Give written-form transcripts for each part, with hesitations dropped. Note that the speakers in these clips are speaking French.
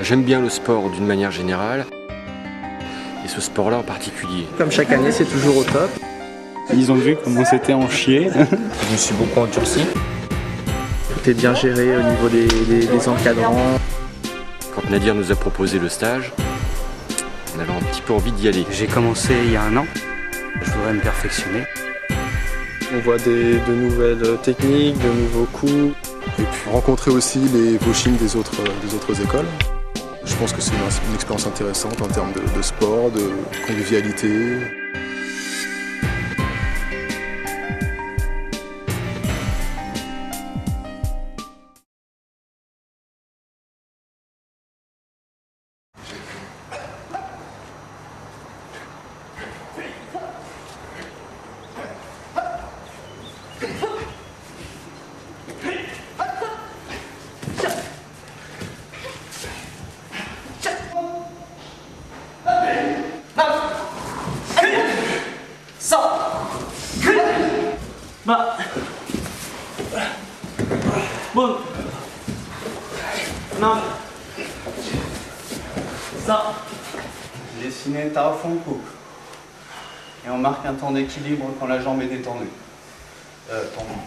J'aime bien le sport d'une manière générale, et ce sport-là en particulier. Comme chaque année, c'est toujours au top. Ils ont vu comment c'était en chier. Je me suis beaucoup endurci. Tout est bien géré au niveau des encadrants. Quand Nadir nous a proposé le stage, on avait un petit peu envie d'y aller. J'ai commencé il y a 1 an. Je voudrais me perfectionner. On voit de nouvelles techniques, de nouveaux coups. Et puis rencontrer aussi les coachings des autres écoles. Je pense que c'est une expérience intéressante en termes de sport, de convivialité. Bon. Non. Ça. J'ai dessiné Tao Fong Kuk. Et on marque un temps d'équilibre quand la jambe est détendue. Tendue.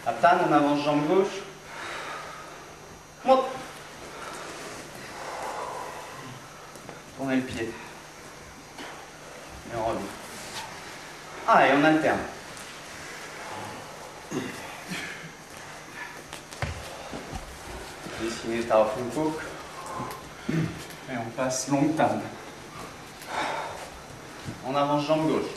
Atan, on avance jambe gauche. Monte. Tournez le pied. Et on revient. Ah, et on alterne. Dessiner Tao Fong Kuk. Et on passe longue table. On avance jambe gauche.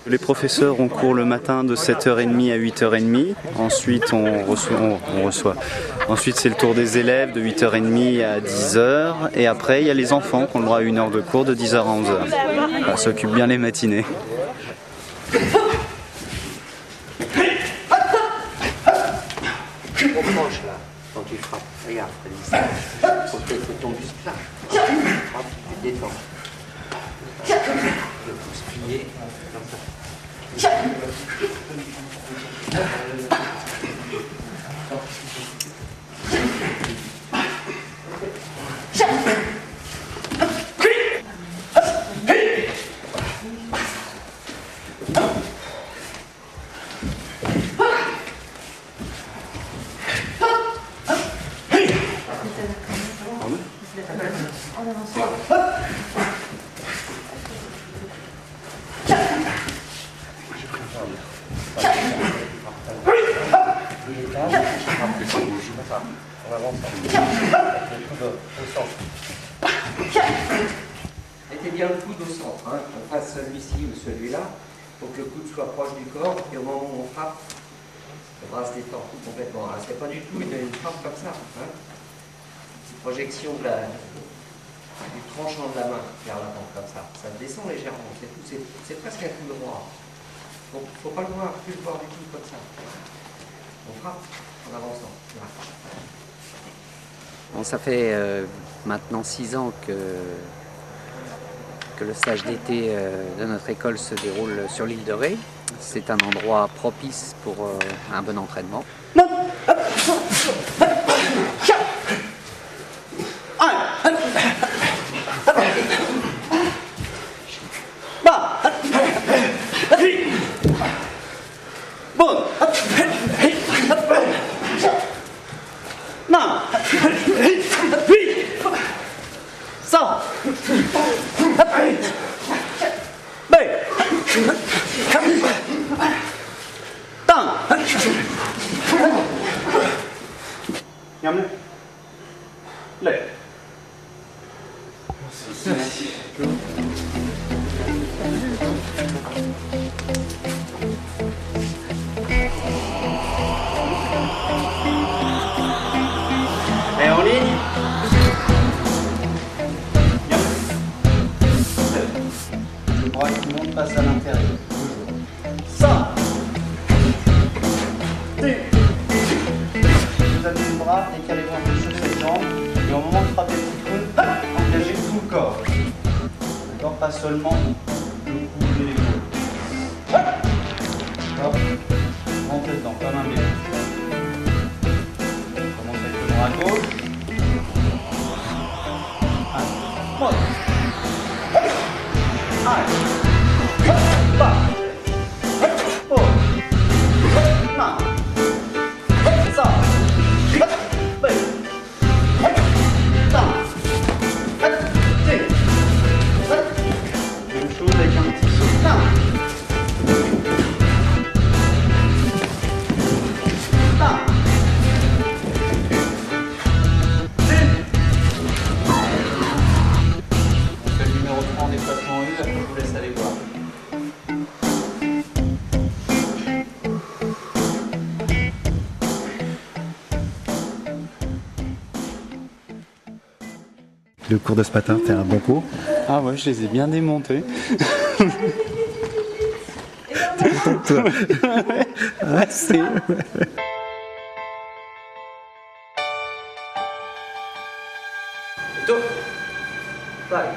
Les professeurs ont cours le matin de 7h30 à 8h30. Ensuite, on reçoit. Ensuite, c'est le tour des élèves de 8h30 à 10h. Et après, il y a les enfants qui ont le droit à 1 heure de cours de 10h à 11h. Ça s'occupe bien les matinées. Reproche là, quand tu frappes. Regarde, Freddy, faut que ton muscle là. Tu frappes, tu détends. Le pouce plié, comme ça. Mettez bien le coude au centre, hein. On fasse celui-ci ou celui-là, pour que le coude soit proche du corps, et au moment où on frappe, le bras se détend complètement. Hein. C'est pas du tout une frappe comme ça. Hein. Projection du tranchant de la main vers l'avant, comme ça. Ça descend légèrement, c'est tout. C'est presque un coup droit. Faut pas le voir, plus le voir du tout comme ça. On frappe en avançant. Bon, ça fait maintenant 6 ans que le stage d'été de notre école se déroule sur l'île de Ré. C'est un endroit propice pour un bon entraînement. Et en ligne. Le bras qui monte passe à l'intérieur. Ça. Vous avez le bras, décalez-vous un peu sur cette jambe. Et au moment de frapper le petit coup, engagez tout le corps. D'accord ? pas seulement le coup de l'épaule. Hop, rentrez dedans, comme un bébé. Commence avec le bras à gauche. Allez, monte. Allez. Hop, bas. Hop, pause. Hop, main. Hop, ça. Hop, baisse. Hop, ça. Hop, tire. Hop. Même chose avec un petit saut. Là. Là. On fait le numéro 3 en déplacement 1, après je vous laisse aller voir. Le cours de ce matin, c'était un bon cours. Ah ouais, je les ai bien démontés. T'es content de toi? Ouais, c'est... Two, five,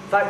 five.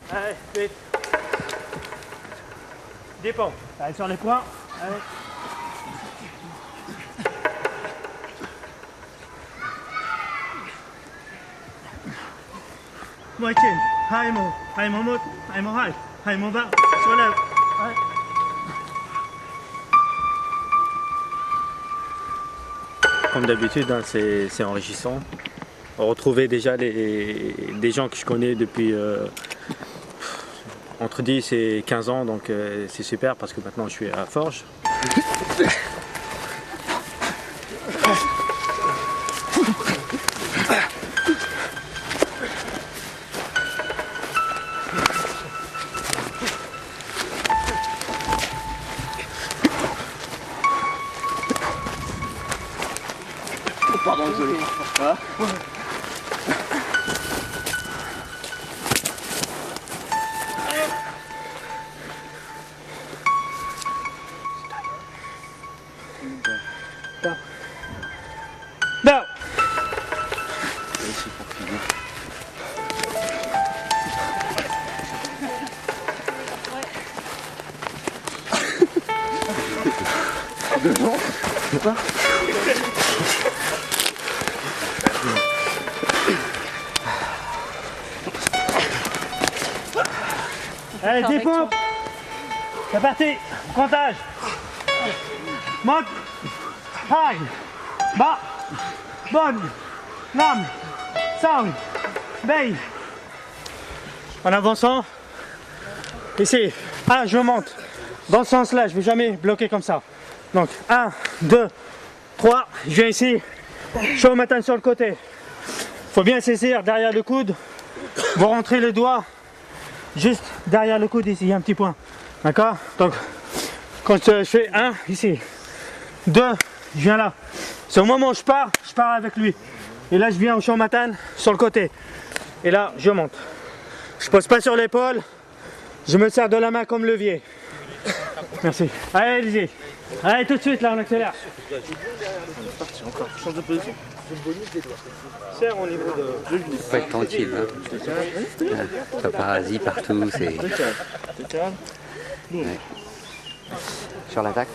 Allez, vite. Dépend. Allez, sur les points. Allez. Moitié. Hai mon mot. Hai mon bas. Sur la. Allez. Comme d'habitude, hein, c'est enrichissant. Retrouver déjà des gens que je connais depuis entre 10 et 15 ans, donc c'est super parce que maintenant je suis à Forges. Oh, pardon, désolé. Voilà. Non. Allez, 10 pompes. C'est parti. Comptage. Monte. High. Bas. Bonne. Lame. Sound. Bay. En avançant. Ici. 1, je monte. Dans ce sens-là, je ne vais jamais bloquer comme ça. Donc 1, 2, 3. Je viens ici. Je matin sur le côté. Il faut bien saisir derrière le coude. Vous rentrez les doigts juste derrière le coude ici. Il y a un petit point. D'accord? Donc quand je fais 1 ici. 2, je viens là. C'est au moment où je pars avec lui. Et là, je viens au Show-Matan sur le côté. Et là, je monte. Je pose pas sur l'épaule. Je me sers de la main comme levier. Merci. Allez, allez-y. Allez, tout de suite, là, on accélère. Encore, change de position. Serre au niveau de... Faut être tranquille. Hein. Paparazzi partout, c'est... Ouais. Sur l'attaque,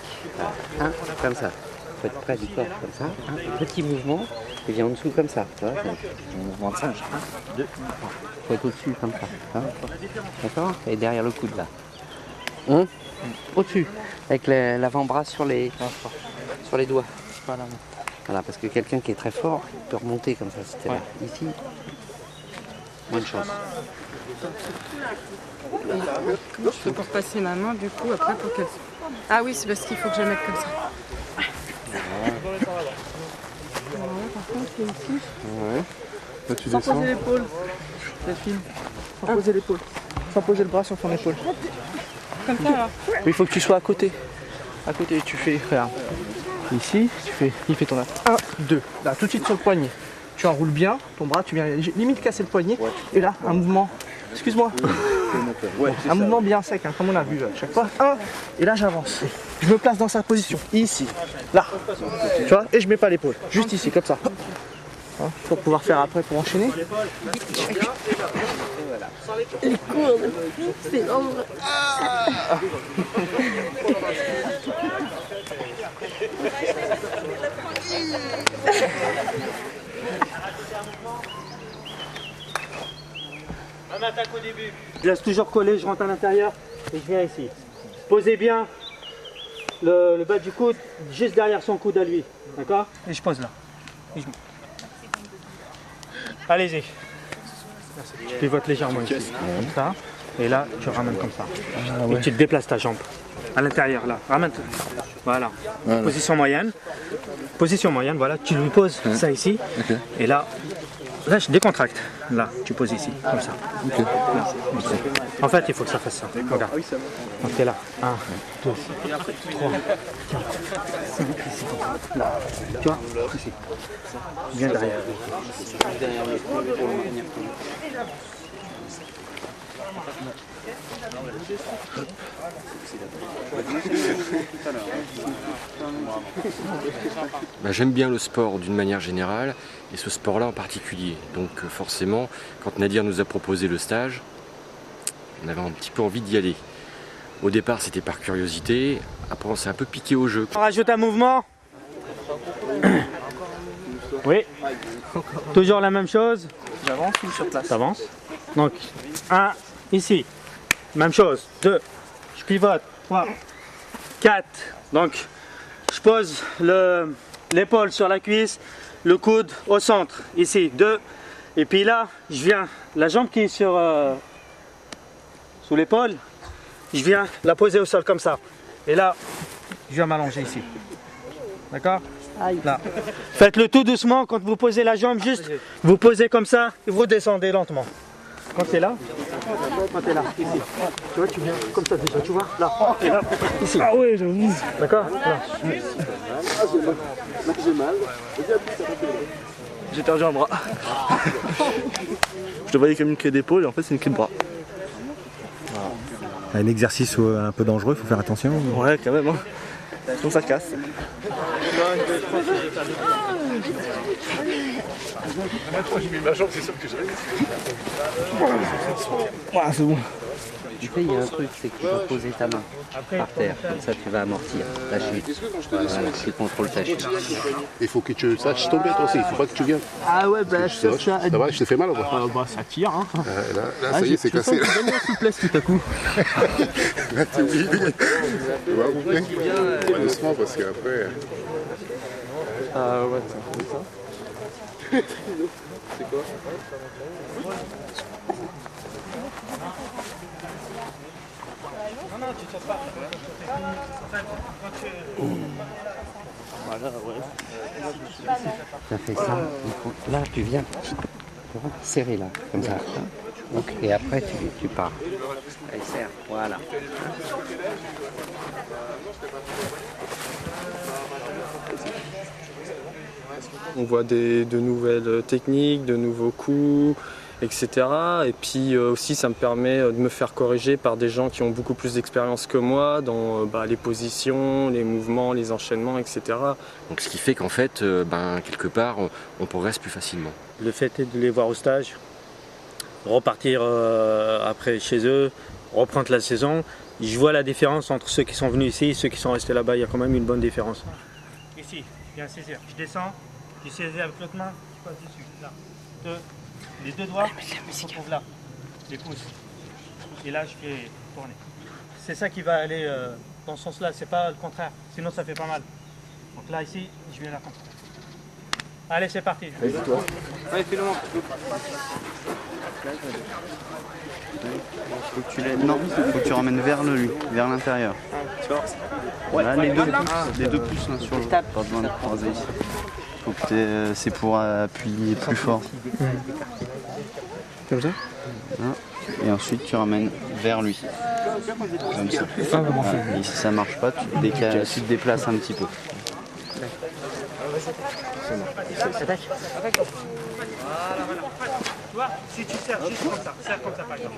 un, comme ça. Faut être près du corps, comme ça. Un petit mouvement, et viens en dessous comme ça. Tu vois, c'est un mouvement de singe. 1, 2, 3. Faut être au-dessus, comme ça. D'accord? Et derrière le coude, là. 1, Au-dessus, avec l'avant-bras sur les doigts. Voilà. Voilà, parce que quelqu'un qui est très fort peut remonter comme ça. C'était là. Ici, moins de chance. Je fais pour passer ma main du coup après pour qu'elle... Ah oui, c'est parce qu'il faut que je la mette comme ça. Par contre, c'est ici. Ouais. Là, tu Sans descends. poser l'épaule. Delphine. Sans poser l'épaule. Sans poser le bras sur ton épaule. Comme ça alors. Oui, il faut que tu sois à côté. À côté, tu fais, regarde. Ici, il fait ton 1, 2. Là, tout de suite sur le poignet. Tu enroules bien ton bras, tu viens limite casser le poignet. Et là, un mouvement. Excuse-moi. Un mouvement bien sec, hein, comme on a vu à chaque fois. 1, et là j'avance. Je me place dans sa position. Ici. Là. Tu vois, et je mets pas l'épaule. Juste ici, comme ça. Hein, pour pouvoir faire après pour enchaîner. Les courdes, c'est l'ombre. On attaque au début. Je laisse toujours coller, je rentre à l'intérieur et je viens ici. Posez bien le bas du coude juste derrière son coude à lui. D'accord? Et je pose là. Et je... Allez-y. Tu pivotes légèrement ici. Comme ça. Et là, tu ramènes comme ça. Et tu te déplaces ta jambe. À l'intérieur, là. Ramène. Voilà. Position moyenne. Position moyenne, voilà. Tu lui poses ça ici. Et là, je décontracte. Là, tu poses ici, comme ça. Là. En fait, il faut que ça fasse ça. Regarde. Donc, t'es là. 1, 2, 3, 4, 5, ici. Là. Tu vois? Ici. Bien derrière. J'aime bien le sport d'une manière générale et ce sport-là en particulier. Donc forcément, quand Nadir nous a proposé le stage, on avait un petit peu envie d'y aller. Au départ, c'était par curiosité. Après, on s'est un peu piqué au jeu. On rajoute un mouvement. Oui. Toujours la même chose. J'avance ou sur place? T'avances. Donc, 1, ici. Même chose. 2. Je pivote. 3. 4. Donc, je pose l'épaule sur la cuisse, le coude au centre. Ici. 2. Et puis là, je viens, la jambe qui est sous l'épaule, je viens la poser au sol comme ça. Et là, je viens m'allonger ici. D'accord? Là. Faites-le tout doucement. Quand vous posez la jambe, juste vous posez comme ça et vous descendez lentement. Quand tu es là, ici. Tu vois, tu viens comme ça déjà, tu vois, là, et là, ici. Ah oui, j'avoue. D'accord? Là. J'ai perdu un bras. Je te voyais comme une clé d'épaule et en fait c'est une clé de bras. Un exercice un peu dangereux, il faut faire attention. Ouais, quand même. Hein. Sinon ça casse. J'ai mis ma jambe, c'est sûr que j'ai. C'est bon. Tu sais, il y a un truc, c'est que tu vas poser ta main par terre, comme ça tu vas amortir la chute. Voilà, tu contrôles ta chute. Il faut que tu saches tomber toi aussi, il ne faut pas que tu viennes. Ah ouais, bah Ça va, je t'ai fait mal ou pas? bah ça tire hein. Là, ça y est, c'est cassé. Tu gagnes en souplesse tout à coup. Là, tu oublies. Tu vas rouler. Doucement parce qu'après. Ah ouais, c'est un peu ça. C'est quoi? Non, tu ne sautes pas. Voilà, ouais. Tu as fait ça. Là, tu viens serrer là, comme ça. Donc, et après, tu pars. Allez, serre. Voilà. On voit de nouvelles techniques, de nouveaux coups, etc. Et puis aussi ça me permet de me faire corriger par des gens qui ont beaucoup plus d'expérience que moi dans les positions, les mouvements, les enchaînements, etc. Donc ce qui fait qu'en fait, quelque part, on progresse plus facilement. Le fait est de les voir au stage, repartir après chez eux, reprendre la saison. Je vois la différence entre ceux qui sont venus ici et ceux qui sont restés là-bas. Il y a quand même une bonne différence. Ici, je viens saisir. Je descends, je saisis avec l'autre main, je passe dessus. Là. Les deux doigts se retrouvent là. Les pouces. Et là, je fais tourner. c'est ça qui va aller dans ce sens-là, c'est pas le contraire. Sinon, ça fait pas mal. Donc là, ici, je viens là comme ça. Allez, c'est parti. Vas-y, toi. Allez, fais-le moi. Non, faut que tu ramènes vers lui, vers l'intérieur. Voilà, les deux pouces l'un sur l'autre, pas besoin de croiser. C'est pour appuyer plus fort. Comme ça. Et ensuite tu ramènes vers lui. Comme ça. Voilà. Et si ça marche pas, tu te déplaces un petit peu. Attaque. Tu vois, si tu serres juste comme ça, serre comme ça par exemple.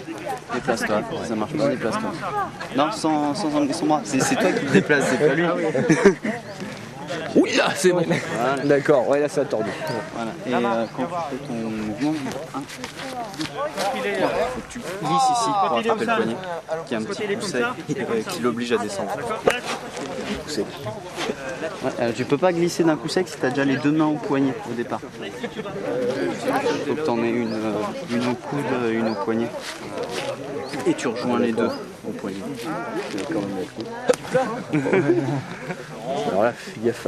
Déplace-toi, si ça marche pas, déplace-toi. Non, sans bras, c'est toi qui te déplaces, c'est pas lui. Oui, là, c'est bon. Voilà. D'accord, ouais, là, ça a tordu. Voilà. Et quand tu fais ton mouvement, faut que tu glisses ici pour attraper le poignet, qui est un petit coup sec qui l'oblige à descendre. Ouais, tu peux pas glisser d'un coup sec si tu as déjà les deux mains au poignet au départ. Il faut que tu en aies une au coude, une au poignet. Et tu rejoins les deux au poignet. Alors là, fais gaffe.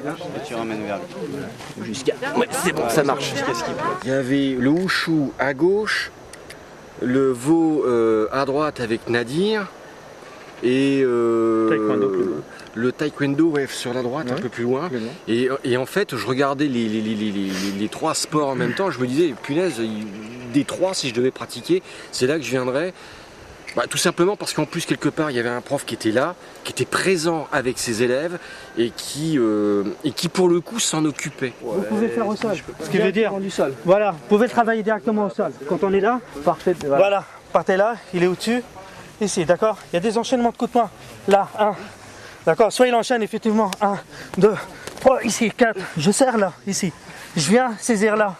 Voilà. Et tu ramènes vers lui. Jusqu'à. Ouais, c'est bon, ça marche. Il y avait le Wushu à gauche, le veau à droite avec Nadir et le taekwondo ouais, sur la droite, un peu plus loin. Et en fait, je regardais les trois sports en même temps. Je me disais, punaise, des trois, si je devais pratiquer, c'est là que je viendrais. Bah, tout simplement parce qu'en plus, quelque part, il y avait un prof qui était là, qui était présent avec ses élèves et qui pour le coup, s'en occupait. Vous pouvez faire au sol. Ce qui veut dire, voilà, vous pouvez travailler directement au sol. Quand on est là, parfait. Voilà, partez là, il est au-dessus, ici, d'accord. Il y a des enchaînements de coups de poing. Là, 1, d'accord. Soit il enchaîne effectivement 1, 2, 3, ici, 4. Je serre là, ici. Je viens saisir là.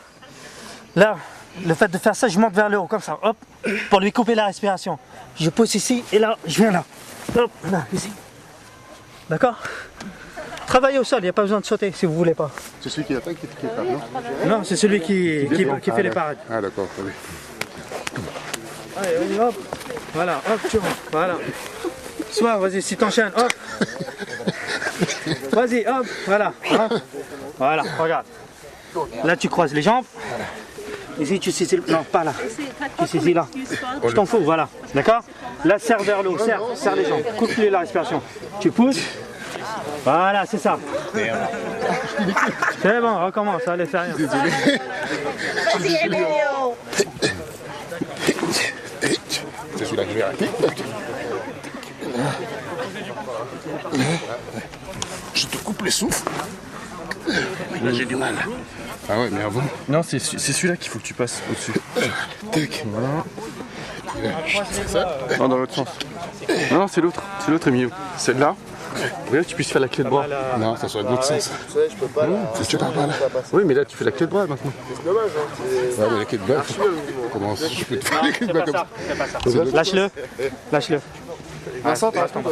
Là, le fait de faire ça, je monte vers le haut, comme ça, hop, pour lui couper la respiration. Je pousse ici et là, je viens là. Hop, là, ici. D'accord? Travaillez au sol, il n'y a pas besoin de sauter si vous voulez pas. C'est celui qui attaque qui tape, non? Non, c'est celui qui fait les parades. Ah d'accord, oui. Allez, vas-y, hop. Voilà, hop, tu rentres. Voilà. Soit, vas-y, si t'enchaînes, hop. Vas-y, hop, voilà. Hein. Voilà, regarde. Là, tu croises les jambes. Ici, tu saisis. Non, pas là. Tu saisis là. Je t'en fous, voilà. D'accord? Là, serre vers le haut, serre les jambes. Coupe-lui la respiration. Tu pousses. Voilà, c'est ça. C'est bon, recommence, allez, fais rien. C'est celui-là que je vais arrêter. Je te coupe les souffles. Là, j'ai du mal. Ah ouais, mais avant. Non, c'est celui-là qu'il faut que tu passes au-dessus. Tac. Voilà. C'est ça? Non, dans l'autre sens. Non, c'est l'autre. C'est l'autre est mieux. Celle-là. Regarde, tu puisses faire la clé de bras. Non, ça soit de l'autre sens. Je peux pas. C'est pas mal. Oui, mais là, tu fais la clé de bras maintenant. C'est dommage, hein. Ouais, mais la clé de bras. Comment je peux te faire la clé de bras comme ça? Lâche-le. Lâche-le. Vincent, t'as raison.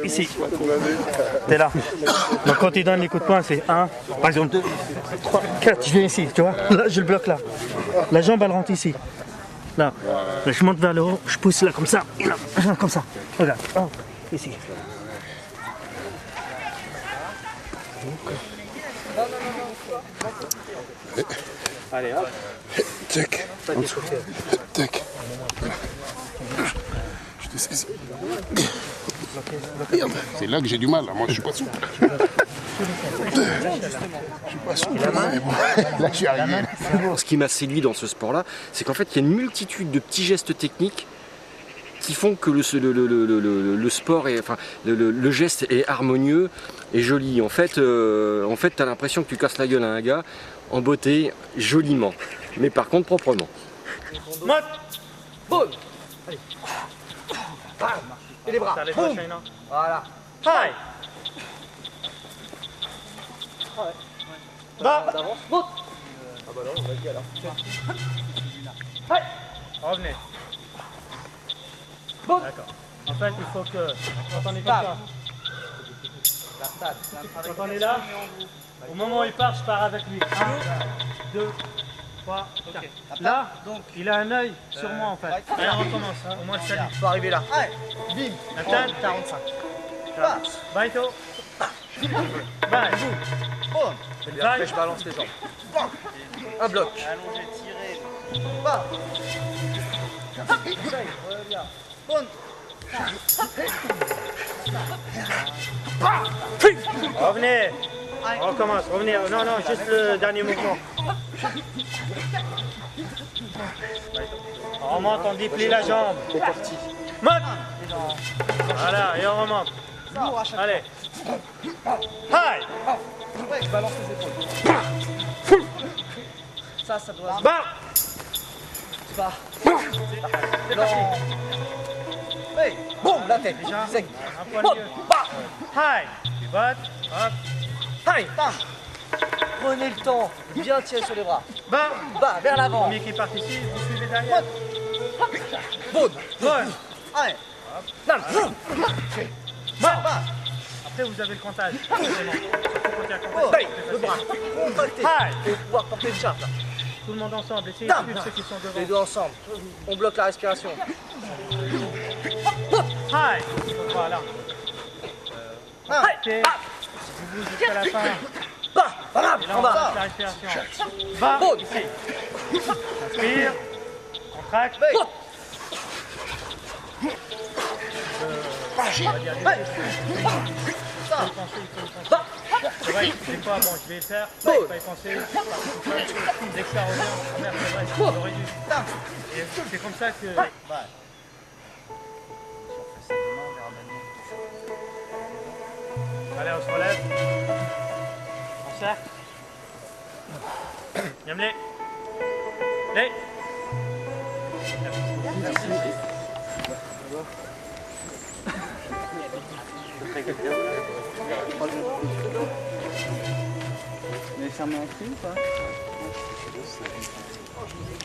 Ici. T'es là. Donc quand il donne les coups de poing, c'est 1, par exemple 2, 3, 4. Je viens ici, tu vois. Là, je le bloque là. La jambe, elle rentre ici. Là. Là, je monte vers le haut, je pousse là comme ça. Et là, comme ça. Regarde. Ici. Allez, hop. Tac. En dessous. Tac. Je te saisis. Merde, c'est là que j'ai du mal. Moi, je suis pas souple. Je suis pas souple, mais bon, là, je suis arrivé. Ce qui m'a séduit dans ce sport-là, c'est qu'en fait, il y a une multitude de petits gestes techniques qui font que le sport, le geste est harmonieux et joli. En fait, tu as l'impression que tu casses la gueule à un gars en beauté, joliment, mais par contre proprement. Monte. Boum. Allez. Bam. Et les bras. Boum. Voilà. Aïe. Bas. Monte. Ah bah non, vas-y alors. Aïe. Revenez. D'accord. En fait, il faut que, quand on est comme ça, quand on est là, au moment où il part, je pars avec lui. 1, 2, 3, ok. Là, donc, il a un œil sur moi en fait. Allez, on recommence. Au moins, le salut. Faut arriver là. Bim. Nathan, 45. Baito. Bye. Boum. Et puis après, je balance les jambes. Un bloc. Allongé, tiré. Bam. Boum. Revenez. On recommence, revenez. Non, non, juste le dernier mouvement. On remonte, on déplie la jambe. C'est parti. Monte. Voilà, et on remonte. Allez. Hi. Ouais, je balance les épaules. Ça doit... Bah. Bah. Non. Hey, boum, la tête. Sec. Un point de mieux. Hi. Tu bottes. Hop. Hi, tam. Prenez le temps, bien tirer sur les bras. Bah. Bah, vers Le l'avant. premier qui part ici, vous suivez derrière. Boum. Bonne. Allez. Tam. Bah. Après, vous avez le comptage. Forcément. Surtout quand il y a le comptage. Le bras. Contracté. Hi. Pour pouvoir porter une charge. Tout le monde ensemble. Essayez de suivre ceux qui sont devant. Les deux ensemble. On bloque la respiration. Hi. Voilà. Ok. Si vous bougez jusqu'à la fin. Bah, voilà, Et là, en on bas. passe la respiration. Bas, ici. Inspire. Contracte. On va dire des c'est vrai, des fois, bon, je vais le faire, je vais pas y penser. Dès que ça revient, merde, c'est vrai, j'aurais dû. Et c'est comme ça que... Allez, on se relève. On cercle. Yamlé. Lé. Vous avez fermé un cri ou pas?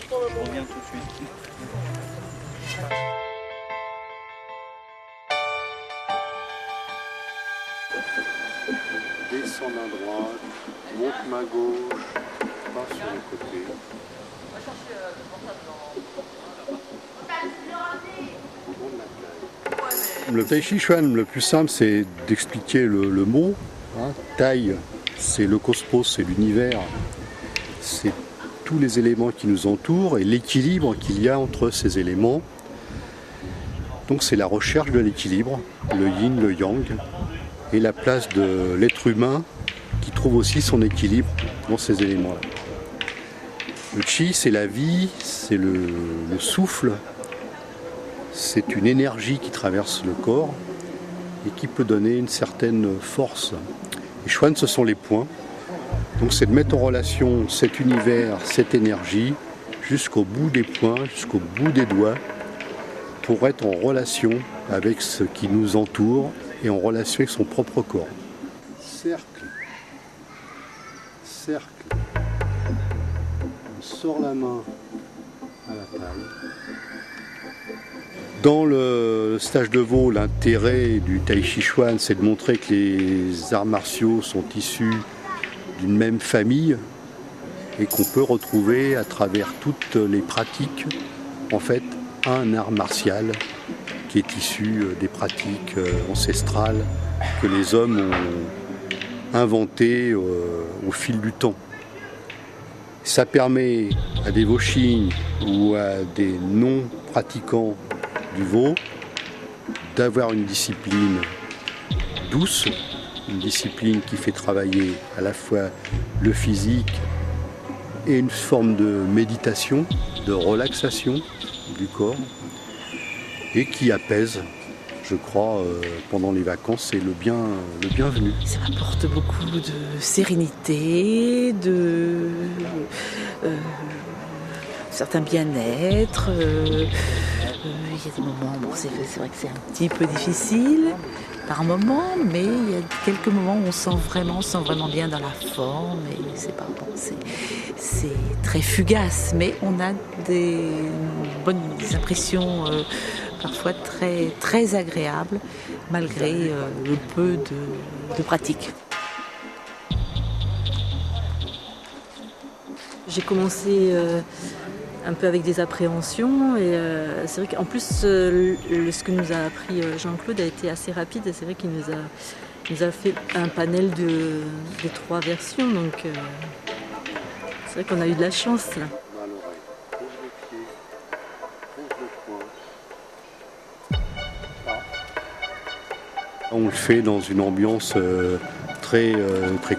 Je reviens tout de suite. Descends main droite, monte main gauche, pas sur le côté. Le Tai Chi Chuan, le plus simple, c'est d'expliquer le mot. Hein. Tai, c'est le cosmos, c'est l'univers, c'est tous les éléments qui nous entourent et l'équilibre qu'il y a entre ces éléments. Donc c'est la recherche de l'équilibre, le yin, le yang, et la place de l'être humain qui trouve aussi son équilibre dans ces éléments-là. Le Chi, c'est la vie, c'est le souffle, c'est une énergie qui traverse le corps et qui peut donner une certaine force. Et Chuan, ce sont les points. Donc c'est de mettre en relation cet univers, cette énergie, jusqu'au bout des poings, jusqu'au bout des doigts, pour être en relation avec ce qui nous entoure et en relation avec son propre corps. Cercle, cercle. On sort la main à la taille. Dans le stage de veau, l'intérêt du Tai Chi Chuan, c'est de montrer que les arts martiaux sont issus d'une même famille et qu'on peut retrouver à travers toutes les pratiques, en fait, un art martial qui est issu des pratiques ancestrales que les hommes ont inventées au fil du temps. Ça permet à des Woshin ou à des non-pratiquants du veau d'avoir une discipline douce, une discipline qui fait travailler à la fois le physique et une forme de méditation, de relaxation du corps et qui apaise, je crois, pendant les vacances, c'est le bienvenu. Ça m'apporte beaucoup de sérénité, de certains bien-être. Il y a des moments, bon, c'est vrai que c'est un petit peu difficile par moment, mais il y a quelques moments où on sent vraiment bien dans la forme et c'est pas bon, c'est très fugace, mais on a des bonnes impressions parfois très agréables malgré le peu de pratique. j'ai commencé un peu avec des appréhensions et c'est vrai qu'en plus ce que nous a appris Jean-Claude a été assez rapide. C'est vrai qu'il nous a fait un panel des 3 versions, donc c'est vrai qu'on a eu de la chance là. On le fait dans une ambiance très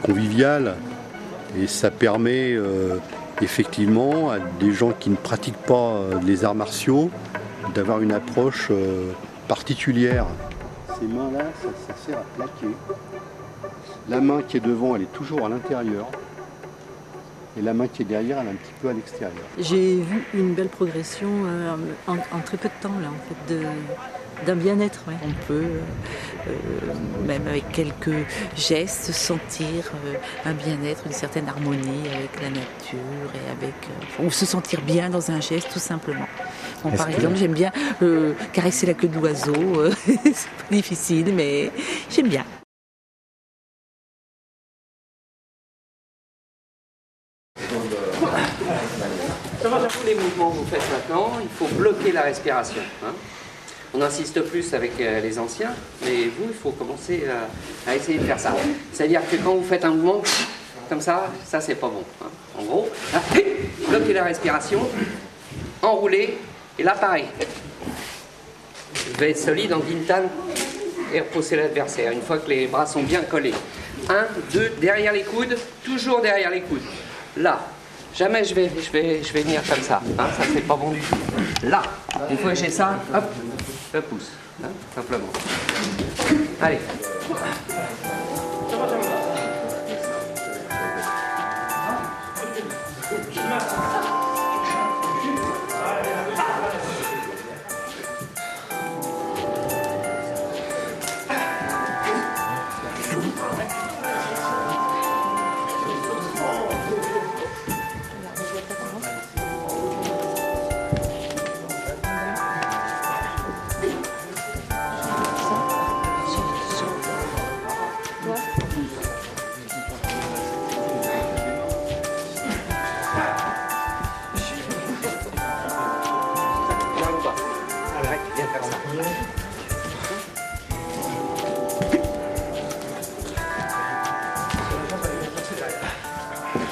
conviviale et ça permet effectivement à des gens qui ne pratiquent pas les arts martiaux d'avoir une approche particulière. Ces mains-là, ça sert à plaquer. La main qui est devant, elle est toujours à l'intérieur. Et la main qui est derrière, elle est un petit peu à l'extérieur. J'ai vu une belle progression en très peu de temps là, en fait, d'un bien-être. Ouais. On peut, même avec quelques gestes, sentir un bien-être, une certaine harmonie avec la nature et avec, ou se sentir bien dans un geste tout simplement. Bon, par exemple, j'aime bien caresser la queue de l'oiseau. C'est pas difficile, mais j'aime bien. Tous les mouvements que vous faites maintenant, il faut bloquer la respiration. Hein. On insiste plus avec les anciens, mais vous, il faut commencer à essayer de faire ça. C'est-à-dire que quand vous faites un mouvement comme ça c'est pas bon. Hein. En gros, là, bloquez la respiration, enroulez, et là pareil. Vous devez être solide en Gintan et repousser l'adversaire, une fois que les bras sont bien collés. 1, 2, derrière les coudes, toujours derrière les coudes. Là. Jamais je vais venir comme ça. Hein, ça, c'est pas bon du tout. Là, une fois que j'ai ça, hop, je pousse. Hein, simplement. Allez.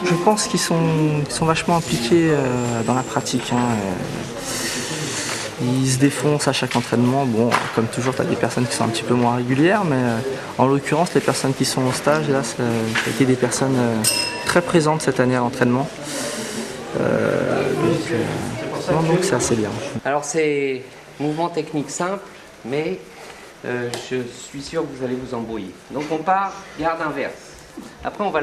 Je pense qu'ils sont vachement impliqués dans la pratique. Hein. Ils se défoncent à chaque entraînement. Bon, comme toujours, tu as des personnes qui sont un petit peu moins régulières, mais en l'occurrence, les personnes qui sont au stage, là, ça a été des personnes très présentes cette année à l'entraînement. Donc c'est assez bien. Alors c'est mouvement technique simple, mais je suis sûr que vous allez vous embrouiller. Donc on part garde inverse. Après vous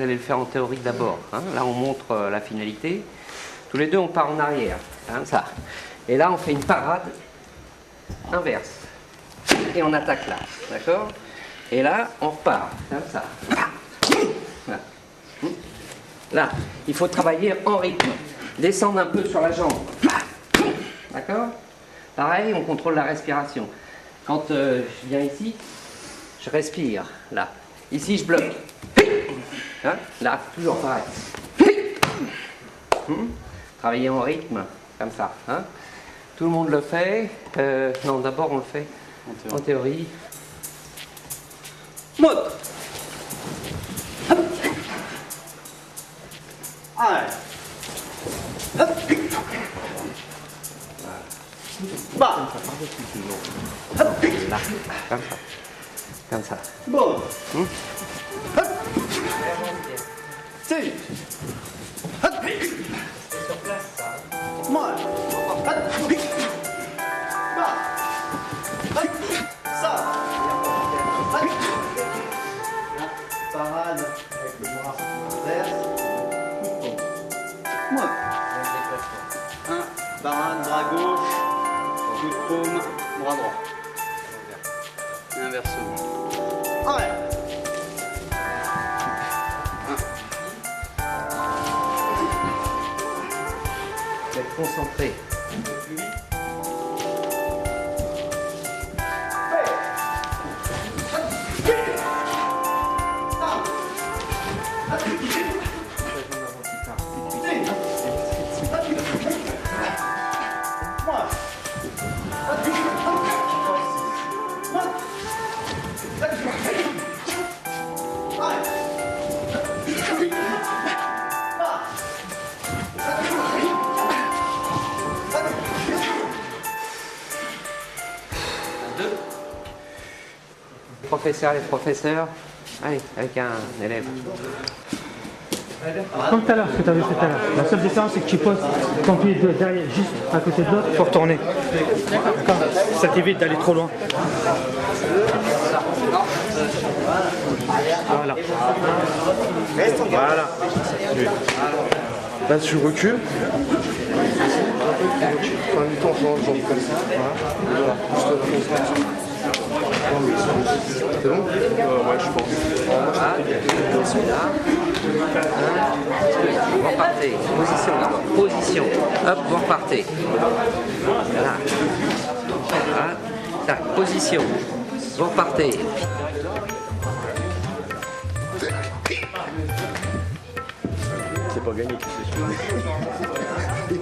allez le faire en théorie d'abord. Hein. Là on montre la finalité. Tous les deux on part en arrière, hein, ça. Et là on fait une parade inverse. Et on attaque là, d'accord? Et là on repart, comme ça. Voilà. Là, il faut travailler en rythme. Descendre un peu sur la jambe. D'accord? Pareil, on contrôle la respiration. Quand je viens ici, je respire. Là. Ici, je bloque. Hein? Là, toujours pareil. Travailler en rythme, comme ça. Hein? Tout le monde le fait. Non, d'abord, on le fait en théorie. Monte! Allez. Hop. Bas. Hop. Là, comme ça. Comme ça. Bon. Hop. Si. Hop. Sur place, ça. Moi. Hop. Bas. Hop. Ça. Hop. Parade avec le bras inverse. Moi. Barane, bras gauche, coup de paume, bras droit. Et inversement. Ouais. Être concentré. Professeur, les professeurs. Allez, avec un élève. Comme tout à l'heure, ce que tu avais fait tout à l'heure. La seule différence, c'est que tu poses ton pied derrière, juste à côté de l'autre pour tourner. D'accord. Ça t'évite d'aller trop loin. Voilà. Voilà. Là, tu recules. Enfin, du temps, genre comme ça. Voilà. C'est bon? Ouais, je pense. Vous repartez. Position d'abord. Position. Hop, vous repartez. Voilà. Voilà. Tac, position. Vous repartez. C'est pas gagné, c'est sûr.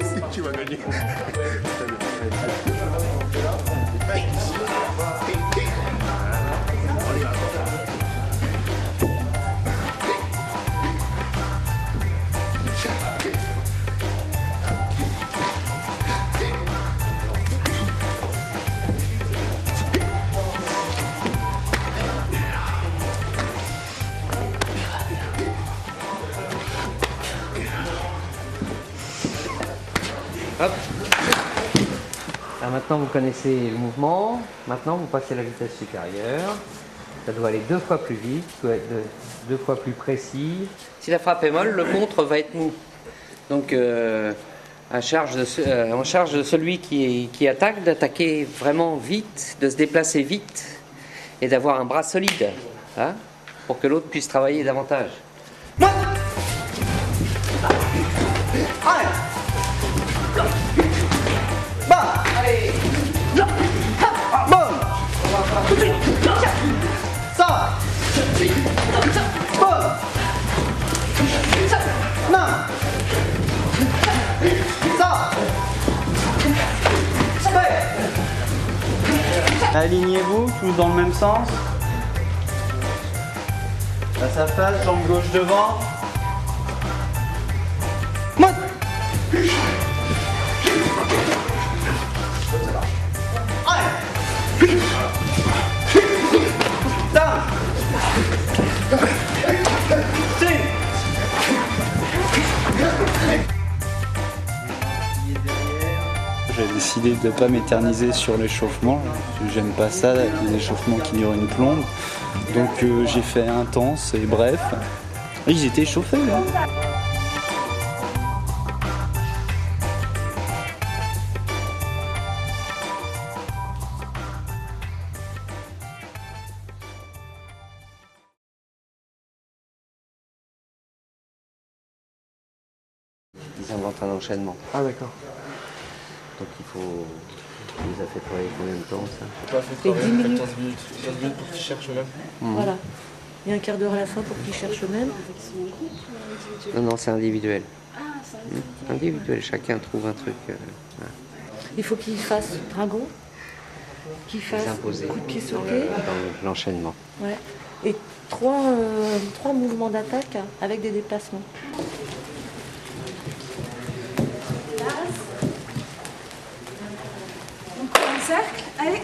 Si tu vas gagner. Hop. Là, maintenant, vous connaissez le mouvement. Maintenant, vous passez à la vitesse supérieure. Ça doit aller 2 fois plus vite, ça doit être 2 fois plus précis. Si la frappe est molle, le contre va être mou. Donc, en charge de celui qui attaque, d'attaquer vraiment vite, de se déplacer vite et d'avoir un bras solide, hein, pour que l'autre puisse travailler davantage. Allez. Alignez-vous, tous dans le même sens. Face à face, jambe gauche devant. J'ai décidé de ne pas m'éterniser sur l'échauffement. J'aime pas ça, les échauffements qui durent une plombe. Donc j'ai fait intense et bref. Ils étaient chauffés là. Ils inventent un enchaînement. Ah d'accord. Donc il faut... Tu les as fait travailler combien de temps ça? Pas fait travailler 10 minutes. 15 minutes. 15 minutes pour qu'ils cherchent eux-mêmes. Voilà. Et un quart d'heure à la fin pour qu'ils cherchent eux-mêmes. Non, non, c'est individuel. Individuel, chacun trouve un truc. Voilà. Il faut qu'ils fassent dragon, qu'ils fassent coup de pied sauté. Dans l'enchaînement. Ouais. Et trois mouvements d'attaque avec des déplacements. Un cercle, allez.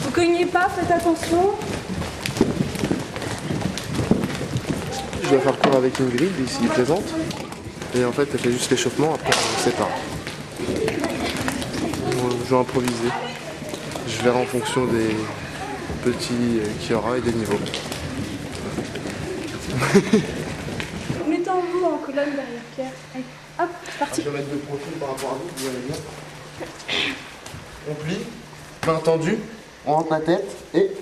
Vous cognez pas, faites attention. Je dois faire cours avec Ingrid, ici présente. Et en fait, elle fait juste l'échauffement, après on se sépare. Je vais improviser. Je verrai en fonction des petits qu'il y aura et des niveaux. Mettez-vous en colonne derrière Pierre. Allez, hop, c'est parti. Je vais mettre de profil par rapport à vous, vous allez bien. On plie, main tendue, on rentre la tête et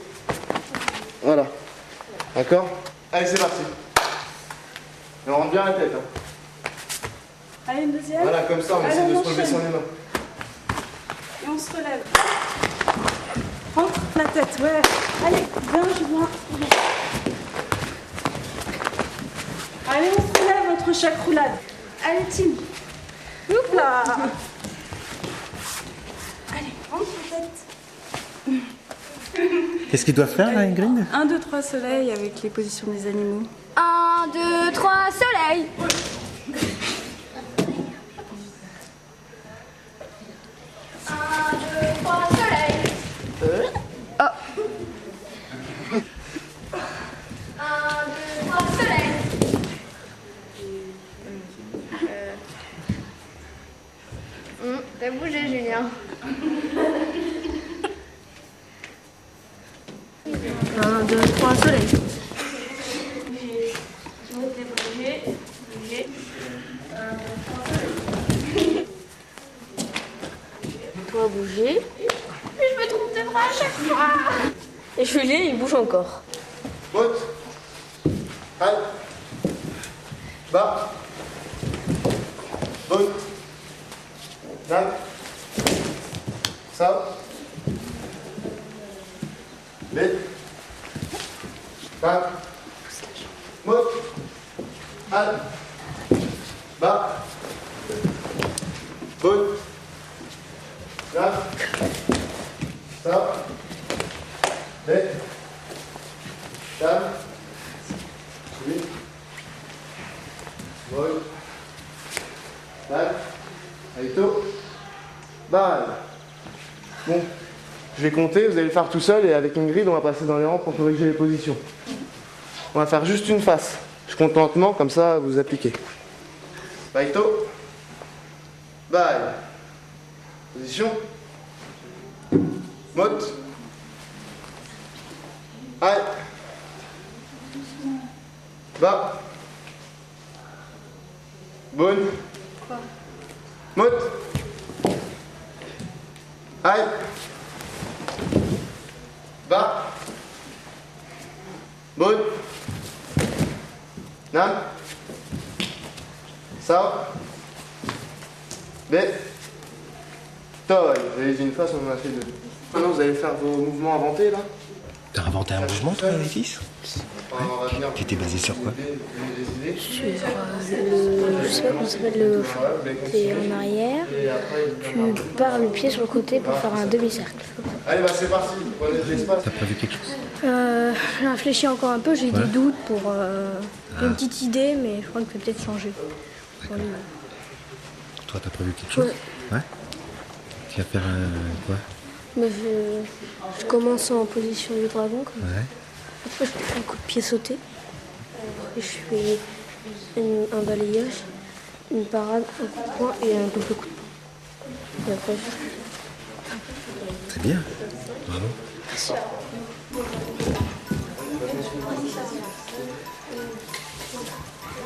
voilà. D'accord? Allez, c'est parti. Et on rentre bien la tête. Hein. Allez, une deuxième. Voilà, comme ça, on Allez, essaie de se enchaîne. relever sur les mains. Et on se relève. Rentre la tête, ouais. Allez, bien, Julien. Allez, on se relève entre chaque roulade. Allez, Tim. Oups là. Allez, rentre la tête. Qu'est-ce qu'ils doivent faire là, Ingrid? 1, 2, 3 soleil avec les positions des animaux. 1, 2, 3 soleil. 1, 2, 3 soleil. Oh. 1, 2, 3 soleil. T'as bougé, Julien. 1, 2, 3 soleil. Toi bouger. Mais je me trompe de bras à chaque fois. Et Julien, il bouge encore. Haute. Halte. Bas. Haute. Là. Ça. Vite. Bas. Haute. Halte. Bas. Haute. Là. Ça. Vite. Là. Oui. Haute. Là. Alito. Balle. Bon, je vais compter, vous allez le faire tout seul et avec Ingrid, on va passer dans les rangs pour corriger les positions. On va faire juste une face. Je compte lentement, comme ça vous appliquez. Baito. Balle. Position. Motte. Aïe. Bas. Bonne. Motte. Aïe. Bas. Bonne. Nam. Ça. B. Toy. Vous avez dit une face, on en a fait deux. Maintenant, vous allez faire vos mouvements inventés, là. T'as inventé un mouvement, toi, Alexis? Qui était basé sur quoi? Sur je sais pas comment ça s'appelle, t'es en arrière, tu pars le pied sur le côté pour faire un demi-cercle. Allez, bah c'est parti, prenez de l'espace. T'as prévu quelque chose? J'ai réfléchi encore un peu, j'ai des doutes pour une petite idée, mais je crois que je vais peut-être changer. Toi, t'as prévu quelque chose? Ouais. Tu vas faire quoi? Mais je commence en position du dragon. Ouais. Après, je fais un coup de pied sauté. Après, je fais un balayage, une parade, un coup de poing et un double coup de poing. Et après, je... C'est bien. Bravo. Merci.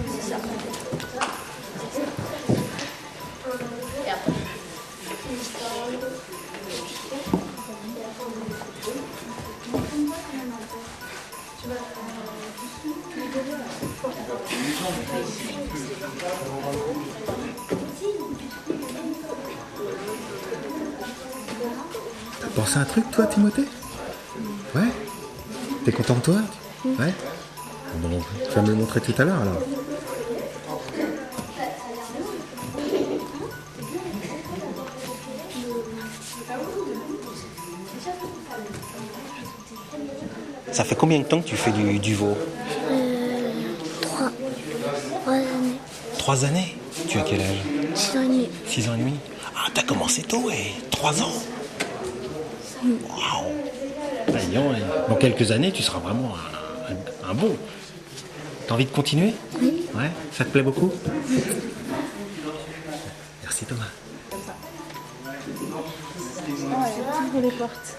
C'est ça. Et après. T'as pensé à un truc, toi, Timothée? Ouais. T'es content de toi? Ouais. Bon, tu vas me le montrer tout à l'heure, alors. Ça fait combien de temps que tu fais du veau? 3 années. 3 années? Tu as quel âge? 6 ans et demi. 6 ans et demi? Ah, t'as commencé tôt, et 3 ans? Waouh! Dans quelques années, tu seras vraiment un bon. T'as envie de continuer? Oui. Ouais? Ça te plaît beaucoup? Merci Thomas. Ouvre les portes.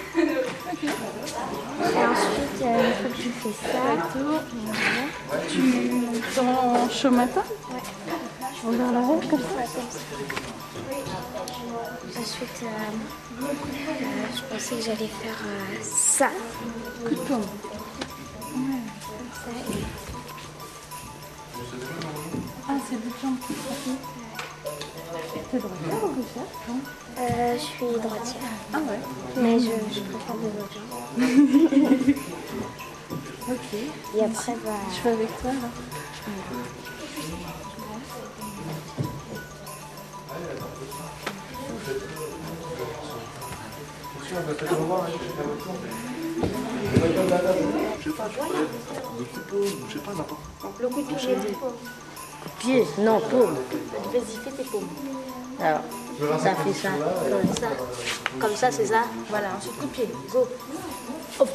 Et ensuite, une fois que tu fais ça, Tu en chomata? Ouais. Tu regardes l'arrière comme ça? Ouais, comme ça. Ensuite, je pensais que j'allais faire ça. Coup de poing. Ah, c'est du jambes. T'es droitière ou gauchère? Je suis droitière. Ah ouais. Mais je préfère de l'autre jambe. Ok. Et après, bah... Je fais avec toi là. Le coup de pied. Pied, non, paume. Vas-y, fais tes paumes. Alors, ça fait ça, comme ça. Comme ça, c'est ça. Voilà, ensuite coup de pied. Go. Oh.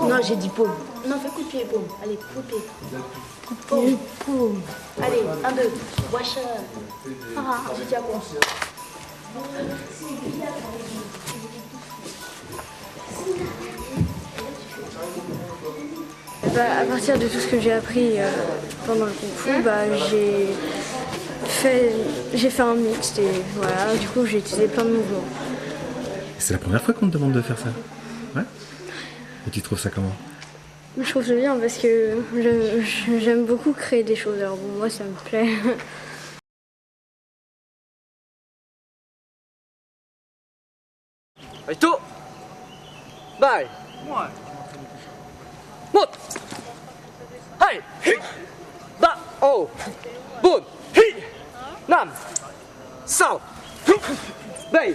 Non, j'ai dit paume. Non, fais coup de pied, paume. Allez, coup de pied. Paume, paume. Allez, 1, 2. Wash. Ah, tu tiens quoi? À partir de tout ce que j'ai appris pendant le Kung Fu, j'ai fait un mixte et voilà, du coup j'ai utilisé plein de mouvements. C'est la première fois qu'on te demande de faire ça? Ouais. Et tu trouves ça comment? Je trouve ça bien parce que j'aime beaucoup créer des choses, alors bon, moi ça me plaît. Aito! Bye! Mot! Hai! Hi! Ba! Oh! Bun! Hi! Nam! Sao! Bay!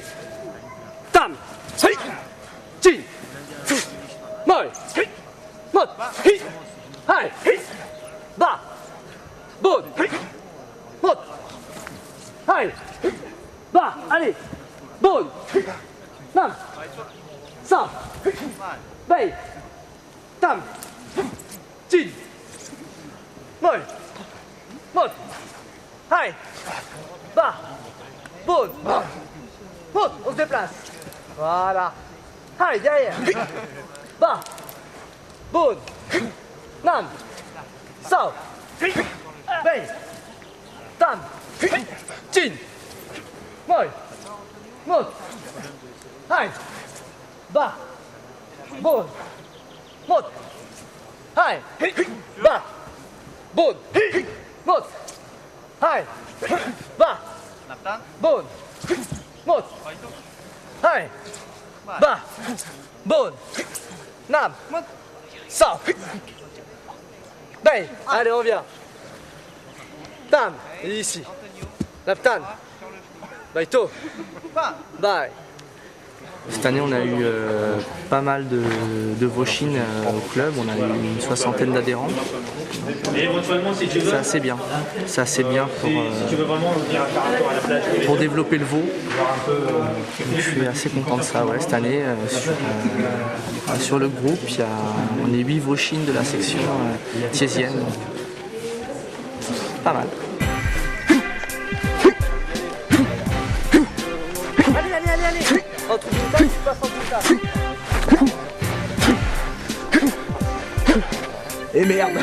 Tam! Hi! Chin! Mời! Hi! Mot! Hi! Hai! Hi! Ba! Bun! Hi! Mot! Hai! Hi! Ba! Allez! Bun! Hi! Nam! Sao! Bay! Tam! Chin! Mời! Một! Hai! Ba! Bốn! Một! On se déplace! Voilà! Hai! Derrière! Ba! Bốn! Nam! Sao! Bay! Tam! Chin! Mời! Một! Hai! Ba! Bốn! Một! Hai! Ba! Bốn! Một! Hai! Ba! Bốn! Một! Hai! Ba! Bốn! Nam! Sao! Bay! Allez, on vient! Tam! Et ici! Laptan! Baito! Bye! Cette année, on a eu pas mal de Voshin au club, on a eu une 60aine d'adhérents. C'est assez bien. C'est assez bien pour développer le veau. Je suis assez content de ça. Ouais. Cette année, sur le groupe, on est 8 Voshin de la section tiésienne. Pas mal. Allez. Entre tout ça, tu passes en tout ça. Et merde.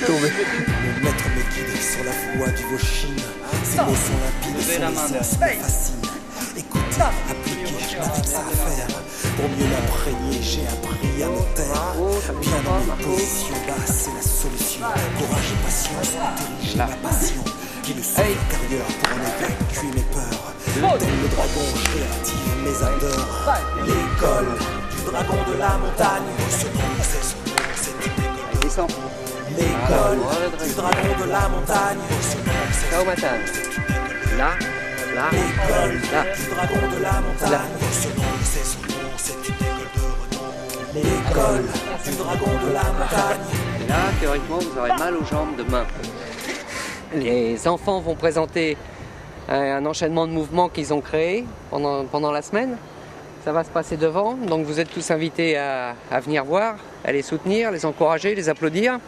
Tombé. Le maître me guide sur la voie du Voshin. Ces mots sont limpides, son essence me fascine. Écoutez, appliquez, je n'ai que ça à faire. Pour mieux l'imprégner, j'ai appris à me taire. Bien dans mes positions basses, c'est la solution. Courage et patience, diriger la passion. Qui le souffle intérieur pour en évacuer mes peurs. Tel le dragon, je réactive mes ardeurs. L'école du dragon de la montagne. Ce nom, c'est son nom, c'est une école de... L'école du dragon de la montagne. Ce nom, c'est son nom, c'est une école de... L'école du dragon de la montagne. Ce nom, c'est son nom, c'est une école de renom. L'école du dragon de la montagne. Et là, théoriquement, vous aurez mal aux jambes demain. Les enfants vont présenter un enchaînement de mouvements qu'ils ont créés pendant la semaine. Ça va se passer devant, donc vous êtes tous invités à venir voir, à les soutenir, les encourager, les applaudir.